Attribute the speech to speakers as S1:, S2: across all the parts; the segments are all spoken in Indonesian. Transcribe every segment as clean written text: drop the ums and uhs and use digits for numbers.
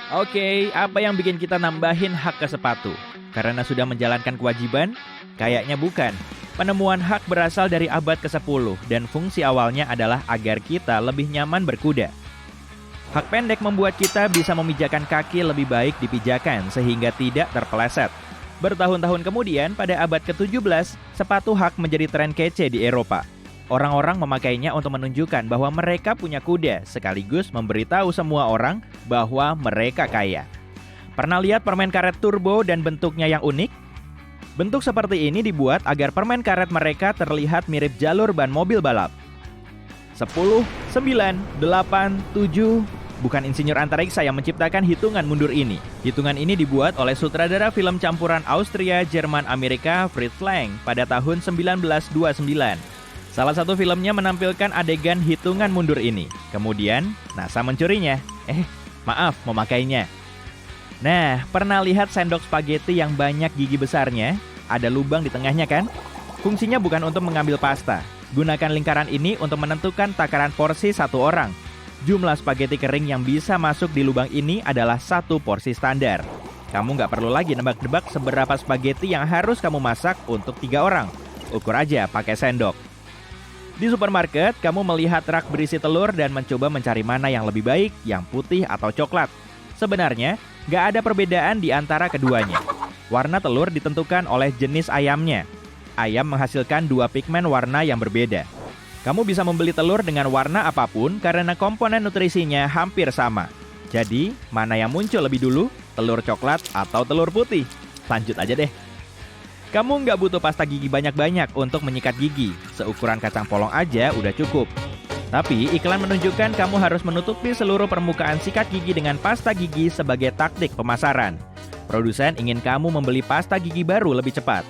S1: Oke, apa yang bikin kita nambahin hak ke sepatu? Karena sudah menjalankan kewajiban? Kayaknya bukan. Penemuan hak berasal dari abad ke-10 dan fungsi awalnya adalah agar kita lebih nyaman berkuda. Hak pendek membuat kita bisa memijakan kaki lebih baik di pijakan sehingga tidak terpeleset. Bertahun-tahun kemudian, pada abad ke-17, sepatu hak menjadi tren kece di Eropa. Orang-orang memakainya untuk menunjukkan bahwa mereka punya kuda, sekaligus memberitahu semua orang bahwa mereka kaya. Pernah lihat permen karet turbo dan bentuknya yang unik? Bentuk seperti ini dibuat agar permen karet mereka terlihat mirip jalur ban mobil balap. 10, 9, 8, 7... Bukan insinyur antariksa yang menciptakan hitungan mundur ini. Hitungan ini dibuat oleh sutradara film campuran Austria, Jerman, Amerika, Fritz Lang pada tahun 1929. Salah satu filmnya menampilkan adegan hitungan mundur ini. Kemudian, NASA mencurinya. Memakainya. Nah, pernah lihat sendok spaghetti yang banyak gigi besarnya? Ada lubang di tengahnya kan? Fungsinya bukan untuk mengambil pasta. Gunakan lingkaran ini untuk menentukan takaran porsi satu orang. Jumlah spaghetti kering yang bisa masuk di lubang ini adalah satu porsi standar. Kamu nggak perlu lagi nebak-nebak seberapa spaghetti yang harus kamu masak untuk 3 orang. Ukur aja pakai sendok. Di supermarket, kamu melihat rak berisi telur dan mencoba mencari mana yang lebih baik, yang putih atau coklat. Sebenarnya, nggak ada perbedaan di antara keduanya. Warna telur ditentukan oleh jenis ayamnya. Ayam menghasilkan 2 pigmen warna yang berbeda. Kamu bisa membeli telur dengan warna apapun karena komponen nutrisinya hampir sama. Jadi, mana yang muncul lebih dulu? Telur coklat atau telur putih? Lanjut aja deh. Kamu nggak butuh pasta gigi banyak-banyak untuk menyikat gigi. Seukuran kacang polong aja udah cukup. Tapi, iklan menunjukkan kamu harus menutupi seluruh permukaan sikat gigi dengan pasta gigi sebagai taktik pemasaran. Produsen ingin kamu membeli pasta gigi baru lebih cepat.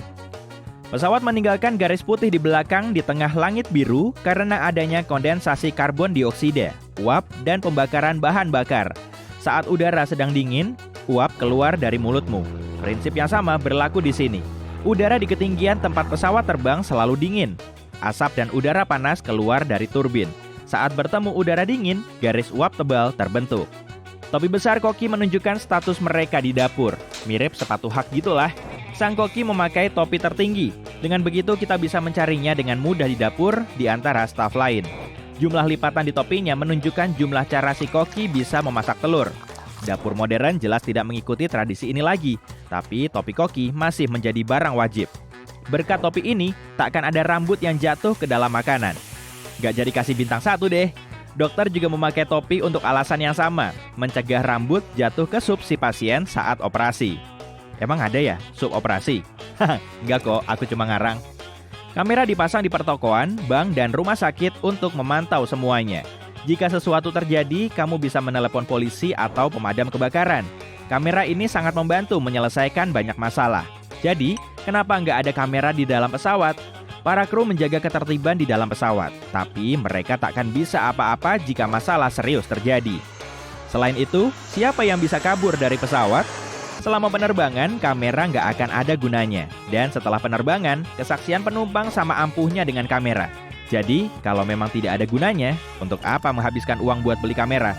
S1: Pesawat meninggalkan garis putih di belakang di tengah langit biru karena adanya kondensasi karbon dioksida, uap, dan pembakaran bahan bakar. Saat udara sedang dingin, uap keluar dari mulutmu. Prinsip yang sama berlaku di sini. Udara di ketinggian tempat pesawat terbang selalu dingin. Asap dan udara panas keluar dari turbin. Saat bertemu udara dingin, garis uap tebal terbentuk. Topi besar koki menunjukkan status mereka di dapur. Mirip sepatu hak gitulah. Sang koki memakai topi tertinggi. Dengan begitu kita bisa mencarinya dengan mudah di dapur di antara staf lain. Jumlah lipatan di topinya menunjukkan jumlah cara si koki bisa memasak telur. Dapur modern jelas tidak mengikuti tradisi ini lagi, tapi topi koki masih menjadi barang wajib. Berkat topi ini, tak akan ada rambut yang jatuh ke dalam makanan. Gak jadi kasih bintang 1 deh. Dokter juga memakai topi untuk alasan yang sama, mencegah rambut jatuh ke sup si pasien saat operasi. Emang ada ya sup operasi? Enggak kok, aku cuma ngarang. Kamera dipasang di pertokoan, bank, dan rumah sakit untuk memantau semuanya. Jika sesuatu terjadi, kamu bisa menelepon polisi atau pemadam kebakaran. Kamera ini sangat membantu menyelesaikan banyak masalah. Jadi, kenapa nggak ada kamera di dalam pesawat? Para kru menjaga ketertiban di dalam pesawat, tapi mereka takkan bisa apa-apa jika masalah serius terjadi. Selain itu, siapa yang bisa kabur dari pesawat? Selama penerbangan, kamera nggak akan ada gunanya. Dan setelah penerbangan, kesaksian penumpang sama ampuhnya dengan kamera. Jadi, kalau memang tidak ada gunanya, untuk apa menghabiskan uang buat beli kamera?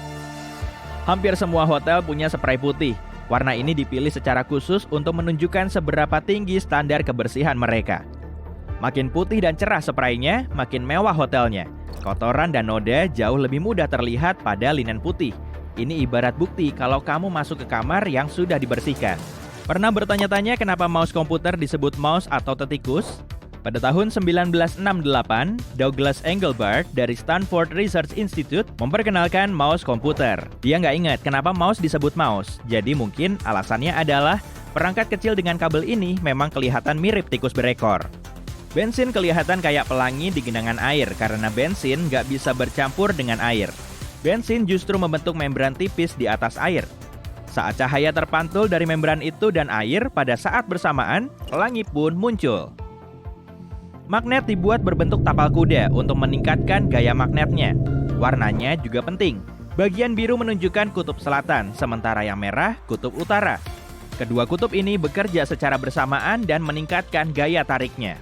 S1: Hampir semua hotel punya spray putih. Warna ini dipilih secara khusus untuk menunjukkan seberapa tinggi standar kebersihan mereka. Makin putih dan cerah spraynya, makin mewah hotelnya. Kotoran dan noda jauh lebih mudah terlihat pada linen putih. Ini ibarat bukti kalau kamu masuk ke kamar yang sudah dibersihkan. Pernah bertanya-tanya kenapa mouse komputer disebut mouse atau tetikus? Pada tahun 1968, Douglas Engelbart dari Stanford Research Institute memperkenalkan mouse komputer. Dia nggak ingat kenapa mouse disebut mouse, jadi mungkin alasannya adalah perangkat kecil dengan kabel ini memang kelihatan mirip tikus berekor. Bensin kelihatan kayak pelangi di genangan air karena bensin nggak bisa bercampur dengan air. Bensin justru membentuk membran tipis di atas air. Saat cahaya terpantul dari membran itu dan air, pada saat bersamaan, pelangi pun muncul. Magnet dibuat berbentuk tapal kuda untuk meningkatkan gaya magnetnya. Warnanya juga penting. Bagian biru menunjukkan kutub selatan, sementara yang merah kutub utara. Kedua kutub ini bekerja secara bersamaan dan meningkatkan gaya tariknya.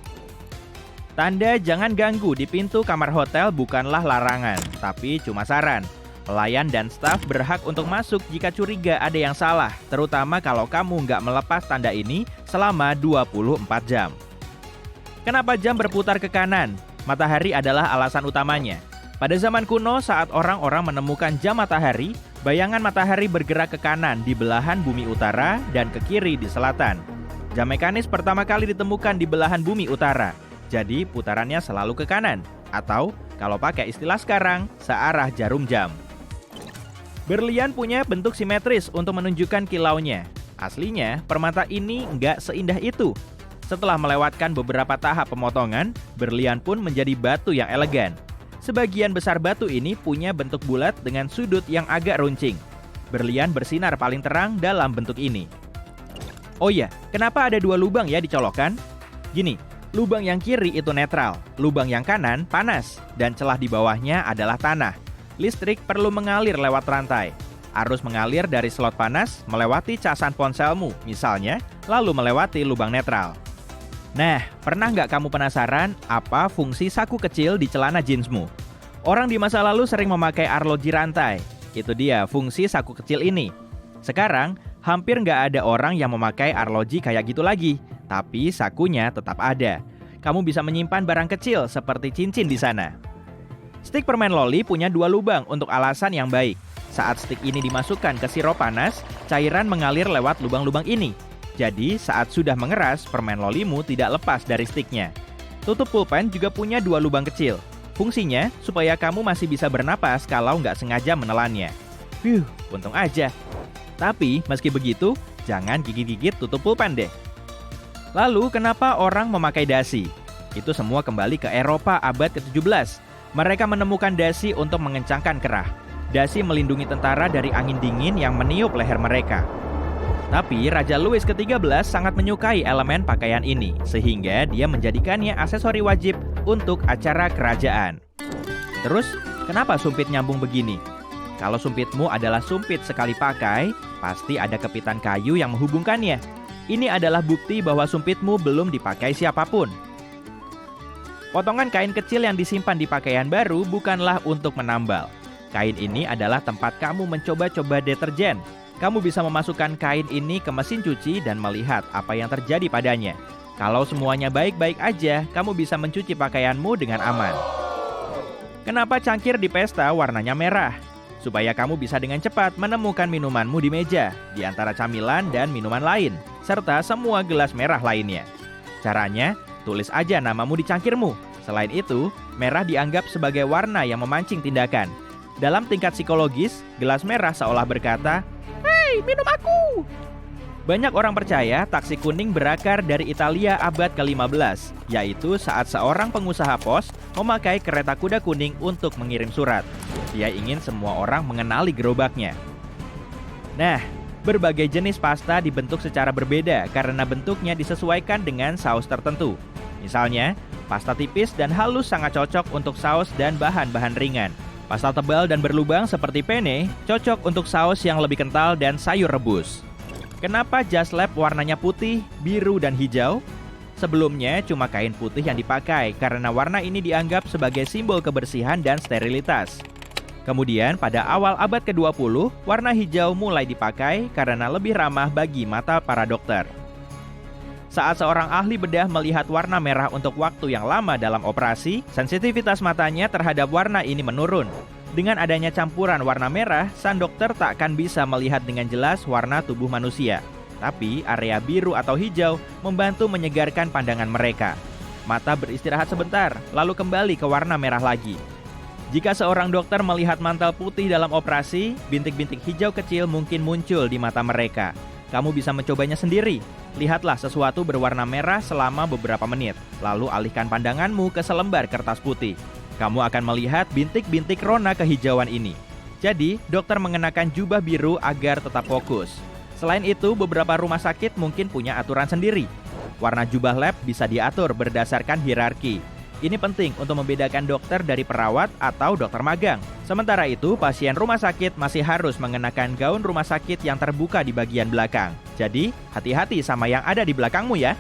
S1: Tanda jangan ganggu di pintu kamar hotel bukanlah larangan, tapi cuma saran. Pelayan dan staf berhak untuk masuk jika curiga ada yang salah, terutama kalau kamu nggak melepas tanda ini selama 24 jam. Kenapa jam berputar ke kanan? Matahari adalah alasan utamanya. Pada zaman kuno, saat orang-orang menemukan jam matahari, bayangan matahari bergerak ke kanan di belahan bumi utara dan ke kiri di selatan. Jam mekanis pertama kali ditemukan di belahan bumi utara, jadi putarannya selalu ke kanan, atau kalau pakai istilah sekarang, searah jarum jam. Berlian punya bentuk simetris untuk menunjukkan kilaunya. Aslinya, permata ini nggak seindah itu. Setelah melewatkan beberapa tahap pemotongan, berlian pun menjadi batu yang elegan. Sebagian besar batu ini punya bentuk bulat dengan sudut yang agak runcing. Berlian bersinar paling terang dalam bentuk ini. Oh iya, kenapa ada 2 lubang ya dicolokan? Gini, lubang yang kiri itu netral, lubang yang kanan panas, dan celah di bawahnya adalah tanah. Listrik perlu mengalir lewat rantai. Arus mengalir dari slot panas melewati casan ponselmu, misalnya, lalu melewati lubang netral. Nah, pernah nggak kamu penasaran apa fungsi saku kecil di celana jeansmu? Orang di masa lalu sering memakai arloji rantai. Itu dia fungsi saku kecil ini. Sekarang, hampir nggak ada orang yang memakai arloji kayak gitu lagi, tapi sakunya tetap ada. Kamu bisa menyimpan barang kecil seperti cincin di sana. Stik permen loli punya 2 lubang untuk alasan yang baik. Saat stik ini dimasukkan ke sirup panas, cairan mengalir lewat lubang-lubang ini. Jadi, saat sudah mengeras, permen lolimu tidak lepas dari stiknya. Tutup pulpen juga punya 2 lubang kecil. Fungsinya, supaya kamu masih bisa bernapas kalau nggak sengaja menelannya. Untung aja. Tapi, meski begitu, jangan gigit-gigit tutup pulpen deh. Lalu, kenapa orang memakai dasi? Itu semua kembali ke Eropa abad ke-17. Mereka menemukan dasi untuk mengencangkan kerah. Dasi melindungi tentara dari angin dingin yang meniup leher mereka. Tapi Raja Louis ke-13 sangat menyukai elemen pakaian ini, sehingga dia menjadikannya aksesori wajib untuk acara kerajaan. Terus, kenapa sumpit nyambung begini? Kalau sumpitmu adalah sumpit sekali pakai, pasti ada kepitan kayu yang menghubungkannya. Ini adalah bukti bahwa sumpitmu belum dipakai siapapun. Potongan kain kecil yang disimpan di pakaian baru bukanlah untuk menambal. Kain ini adalah tempat kamu mencoba-coba deterjen. Kamu bisa memasukkan kain ini ke mesin cuci dan melihat apa yang terjadi padanya. Kalau semuanya baik-baik aja, kamu bisa mencuci pakaianmu dengan aman. Kenapa cangkir di pesta warnanya merah? Supaya kamu bisa dengan cepat menemukan minumanmu di meja, di antara camilan dan minuman lain, serta semua gelas merah lainnya. Caranya, tulis aja namamu di cangkirmu. Selain itu, merah dianggap sebagai warna yang memancing tindakan. Dalam tingkat psikologis, gelas merah seolah berkata, "Hei, minum aku!" Banyak orang percaya taksi kuning berakar dari Italia abad ke-15, yaitu saat seorang pengusaha pos memakai kereta kuda kuning untuk mengirim surat. Dia ingin semua orang mengenali gerobaknya. Nah, berbagai jenis pasta dibentuk secara berbeda karena bentuknya disesuaikan dengan saus tertentu. Misalnya, pasta tipis dan halus sangat cocok untuk saus dan bahan-bahan ringan. Pasta tebal dan berlubang seperti penne cocok untuk saus yang lebih kental dan sayur rebus. Kenapa jas lab warnanya putih, biru, dan hijau? Sebelumnya cuma kain putih yang dipakai karena warna ini dianggap sebagai simbol kebersihan dan sterilitas. Kemudian pada awal abad ke-20, warna hijau mulai dipakai karena lebih ramah bagi mata para dokter. Saat seorang ahli bedah melihat warna merah untuk waktu yang lama dalam operasi, sensitivitas matanya terhadap warna ini menurun. Dengan adanya campuran warna merah, sang dokter tak akan bisa melihat dengan jelas warna tubuh manusia. Tapi area biru atau hijau membantu menyegarkan pandangan mereka. Mata beristirahat sebentar, lalu kembali ke warna merah lagi. Jika seorang dokter melihat mantel putih dalam operasi, bintik-bintik hijau kecil mungkin muncul di mata mereka. Kamu bisa mencobanya sendiri. Lihatlah sesuatu berwarna merah selama beberapa menit, lalu alihkan pandanganmu ke selembar kertas putih. Kamu akan melihat bintik-bintik rona kehijauan ini. Jadi, dokter mengenakan jubah biru agar tetap fokus. Selain itu, beberapa rumah sakit mungkin punya aturan sendiri. Warna jubah lab bisa diatur berdasarkan hierarki. Ini penting untuk membedakan dokter dari perawat atau dokter magang. Sementara itu, pasien rumah sakit masih harus mengenakan gaun rumah sakit yang terbuka di bagian belakang. Jadi, hati-hati sama yang ada di belakangmu ya.